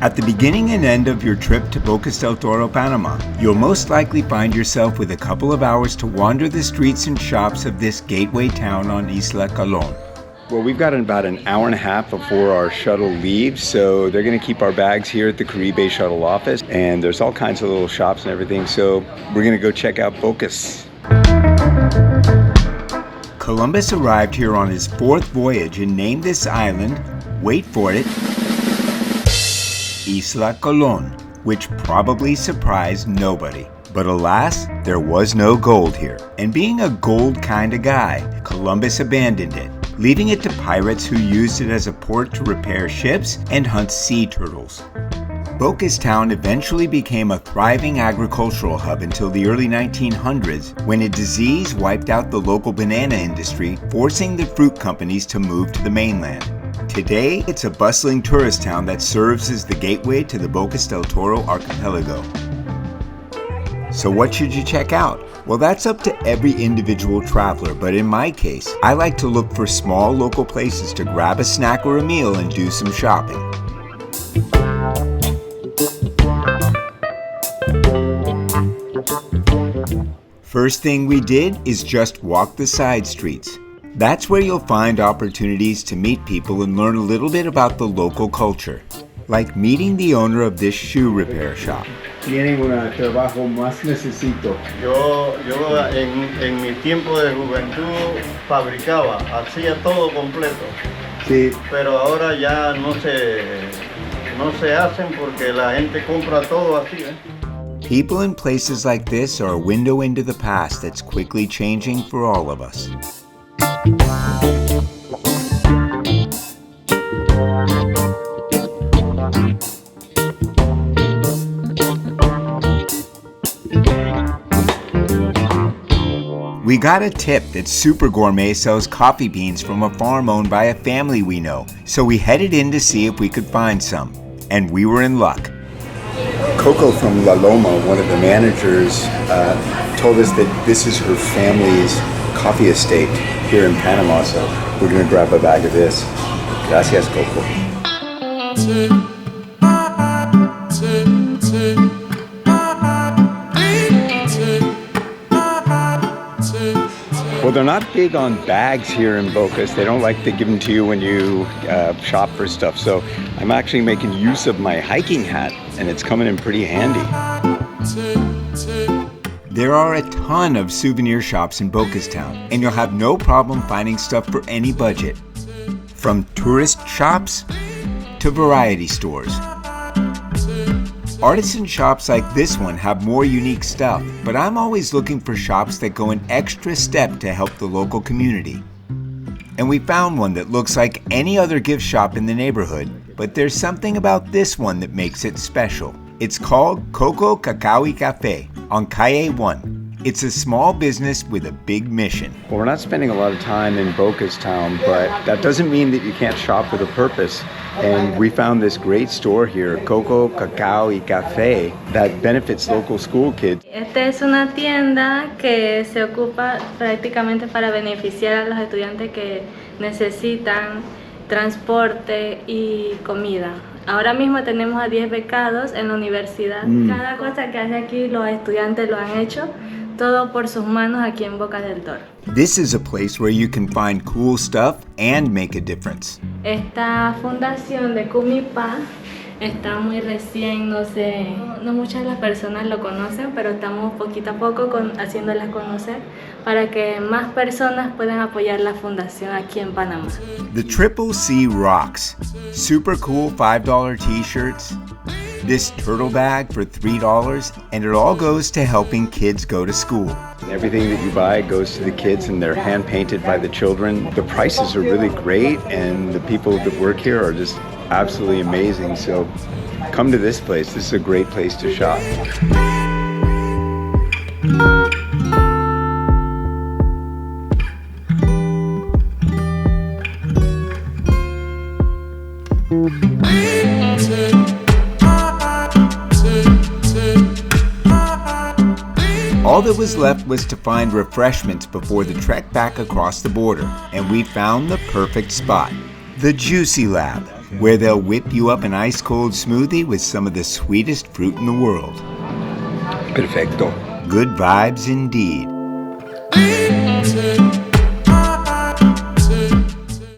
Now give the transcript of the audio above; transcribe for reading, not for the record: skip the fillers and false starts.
At the beginning and end of your trip to Bocas del Toro, Panama, you'll most likely find yourself with a couple of hours to wander the streets and shops of this gateway town on Isla Colón. Well, we've got about an hour and a half before our shuttle leaves, so they're going to keep our bags here at the Caribe shuttle office, and there's all kinds of little shops and everything, so we're going to go check out Bocas. Columbus arrived here on his fourth voyage and named this island, wait for it, Isla Colón, which probably surprised nobody. But alas, there was no gold here. And being a gold kind of guy, Columbus abandoned it, leaving it to pirates who used it as a port to repair ships and hunt sea turtles. Bocas Town eventually became a thriving agricultural hub until the early 1900s, when a disease wiped out the local banana industry, forcing the fruit companies to move to the mainland. Today, it's a bustling tourist town that serves as the gateway to the Bocas del Toro archipelago. So what should you check out? Well, that's up to every individual traveler, but in my case, I like to look for small local places to grab a snack or a meal and do some shopping. First thing we did is just walk the side streets. That's where you'll find opportunities to meet people and learn a little bit about the local culture, like meeting the owner of this shoe repair shop. Tienen un trabajo más necesito. Yo en mi tiempo de juventud fabricaba, hacía todo completo. Sí. Pero ahora ya no se hacen porque la gente compra todo así, ¿eh? People in places like this are a window into the past that's quickly changing for all of us. We got a tip that Super Gourmet sells coffee beans from a farm owned by a family we know, so we headed in to see if we could find some, and we were in luck. Coco from La Loma, one of the managers, told us that this is her family's coffee estate here in Panama, so we're going to grab a bag of this. Gracias, Coco. Well, they're not big on bags here in Bocas. They don't like to give them to you when you shop for stuff. So I'm actually making use of my hiking hat, and it's coming in pretty handy. There are a ton of souvenir shops in Bocas Town, and you'll have no problem finding stuff for any budget. From tourist shops to variety stores. Artisan shops like this one have more unique stuff, but I'm always looking for shops that go an extra step to help the local community. And we found one that looks like any other gift shop in the neighborhood, but there's something about this one that makes it special. It's called Coco Cacao y Café on Calle 1. It's a small business with a big mission. Well, we're not spending a lot of time in Bocas Town, but that doesn't mean that you can't shop with a purpose. And we found this great store here, Coco Cacao y Café, that benefits local school kids. Esta es una tienda que se ocupa prácticamente para beneficiar a los estudiantes que necesitan transporte y comida. Ahora mismo tenemos a 10 becados en la universidad. Cada cosa que hace aquí los estudiantes lo han hecho, todo por sus manos aquí en Bocas del Toro. This is a place where you can find cool stuff and make a difference. Esta fundación de Cumipa está muy recién, no muchas de las personas lo conocen, pero estamos poquito a poco haciéndolas conocer para que más personas puedan apoyar la fundación aquí en Panamá. The Triple C rocks. Super cool $5 t-shirts, this turtle bag for $3, and it all goes to helping kids go to school. Everything that you buy goes to the kids, and they're hand painted by the children. The prices are really great, and the people that work here are just absolutely amazing. So come to this place. This is a great place to shop. All that was left was to find refreshments before the trek back across the border, and we found the perfect spot, the Juicy Lab. where they'll whip you up an ice-cold smoothie with some of the sweetest fruit in the world. Perfecto. Good vibes indeed.